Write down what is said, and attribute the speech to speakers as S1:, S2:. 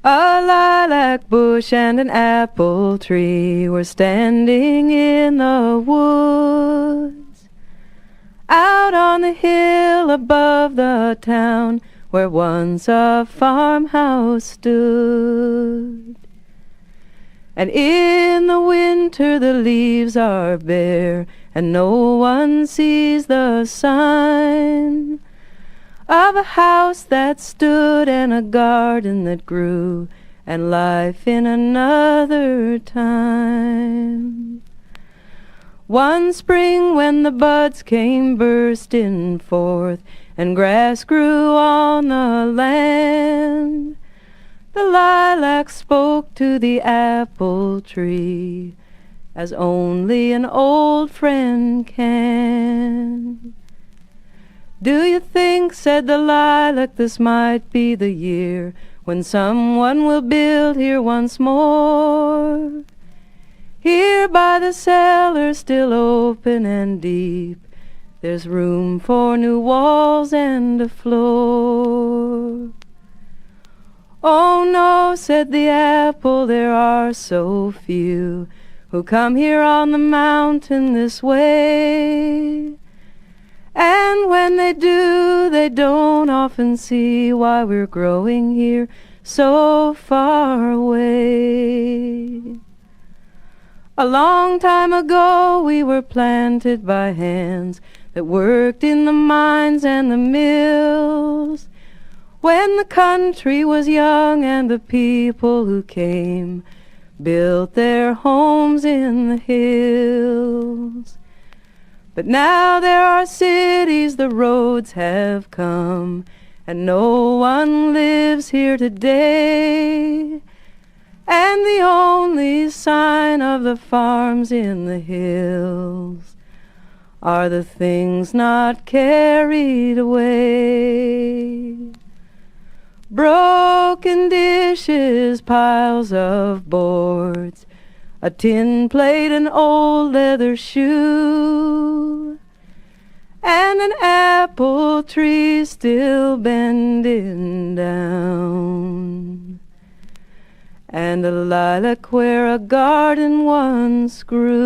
S1: A lilac bush and an apple tree were standing in the woods, out on the hill above the town where once a farmhouse stood. And in the winter the leaves are bare, and no one sees the sign of a house that stood and a garden that grew and life in another time. One spring when the buds came bursting forth and grass grew on the land, the lilac spoke to the apple tree as only an old friend can. "Do you think," said the lilac, "this might be the year when someone will build here once more? Here by the cellar, still open and deep, there's room for new walls and a floor." "Oh no," said the apple, "there are so few who come here on the mountain this way. And when they do, they don't often see why we're growing here so far away. A long time ago we were planted by hands that worked in the mines and the mills, when the country was young and the people who came built their homes in the hills. But now there are cities, the roads have come, and no one lives here today. And the only sign of the farms in the hills are the things not carried away. Broken dishes, piles of boards, a tin plate, an old leather shoe, and an apple tree still bending down, and a lilac where a garden once grew.